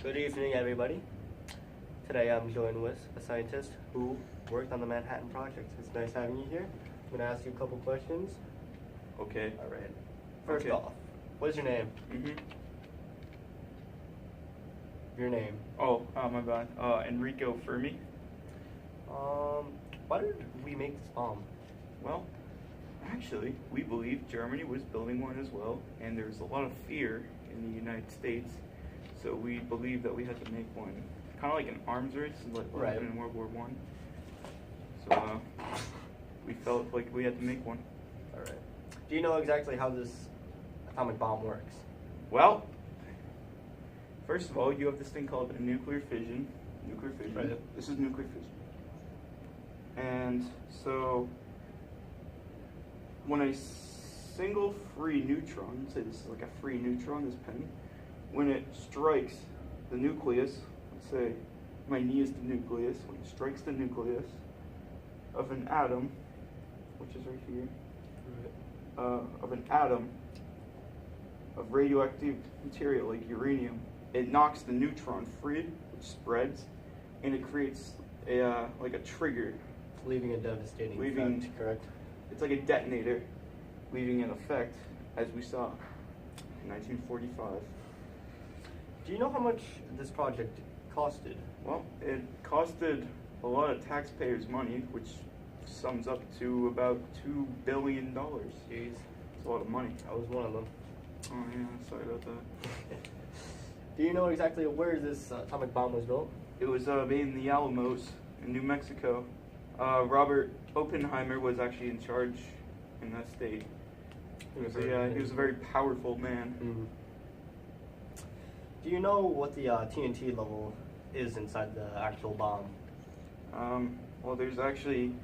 Good evening, everybody. Today I'm joined with a scientist who worked on the Manhattan Project. It's nice having you here. I'm going to ask you a couple questions. Okay. All right. First Okay. off, what is your name? Your name. Oh, my bad. Enrico Fermi. Why did we make this bomb? Well, actually, we believe Germany was building one as well, and there was a lot of fear in the United States, so we believed that we had to make one. Kind of like an arms race, like what Right. happened in World War One. So, we felt like we had to make one. All right. Do you know exactly how this atomic bomb works? Well, first of all, you have this thing called a nuclear fission. Nuclear fission. Right. This is nuclear fission. And so, when a single free neutron, say this is like a free neutron, this penny, when it strikes the nucleus, let's say my knee is the nucleus, when it strikes the nucleus of an atom, which is right here, of an atom of radioactive material like uranium, it knocks the neutron free, which spreads, and it creates a like a trigger. Leaving a devastating Leaving- effect, correct? It's like a detonator, leaving an effect, as we saw in 1945. Do you know how much this project costed? Well, it costed a lot of taxpayers' money, which sums up to about $2 billion. Jeez, It's a lot of money. I was one of them. Oh yeah, sorry about that. Do you know exactly where this atomic bomb was built? It was made in the Alamos in New Mexico. Robert Oppenheimer was actually in charge in that state. He was a very powerful man. Mm. Do you know what the TNT level is inside the actual bomb? Well, there's actually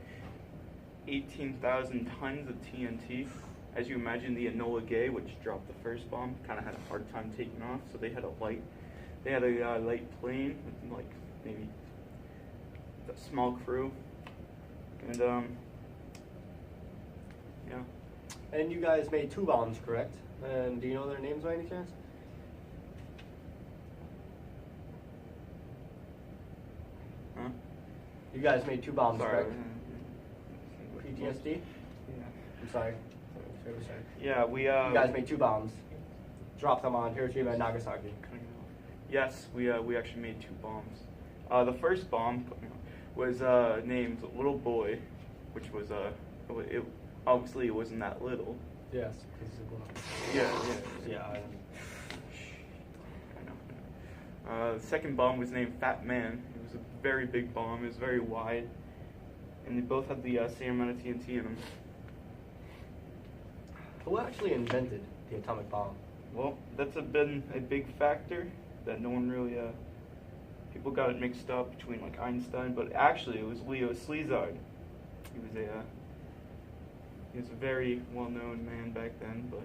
18,000 tons of TNT. As you imagine, the Enola Gay, which dropped the first bomb, kind of had a hard time taking off. So they had a light plane with like maybe a small crew, and yeah. And you guys made 2 bombs, correct? And do you know their names by any chance? Huh? You guys made 2 bombs, Sorry. correct? PTSD? Yeah. I'm sorry. Sorry. Yeah, we You guys made 2 bombs. Dropped them on Hiroshima and Nagasaki. Yes, we actually made 2 bombs. The first bomb was named Little Boy, which was obviously it wasn't that little. Yes. Yeah. Yeah. I know. The second bomb was named Fat Man. It was a very big bomb. It was very wide, and they both had the same amount of TNT in them. Who actually invented the atomic bomb? Well, that's been a big factor that no one really. People got it mixed up between like Einstein, but actually it was Leo Szilard. He was a very well-known man back then, but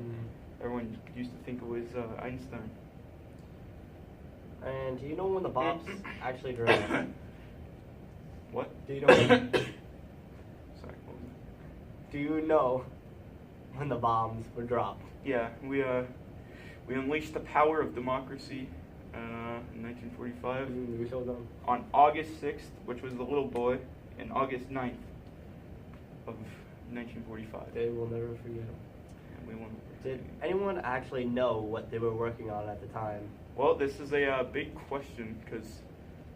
everyone used to think it was Einstein. And do you know when the bombs actually dropped? What? Do you know? Sorry, what was that? Do you know when the bombs were dropped? Yeah, we unleashed the power of democracy in 1945 We showed them. on August 6th, which was the Little Boy, and August 9th of 1945. They will never forget. And we won. Did anyone actually know what they were working on at the time? Well, this is a big question because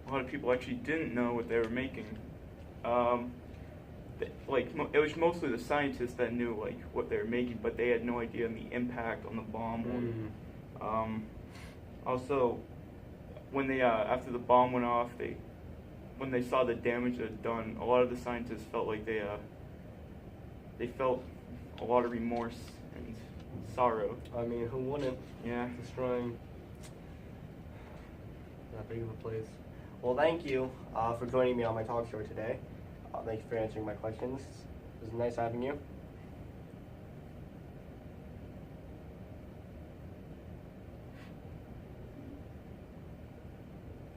a lot of people actually didn't know what they were making. It was mostly the scientists that knew like what they were making, but they had no idea on the impact on the bomb. Also, when they after the bomb went off, when they saw the damage it had done, a lot of the scientists felt like they felt a lot of remorse and sorrow. I mean, who wouldn't? Yeah. Destroying that big of a place. Well, thank you for joining me on my talk show today. Thank you for answering my questions. It was nice having you.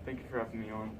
Thank you for having me on.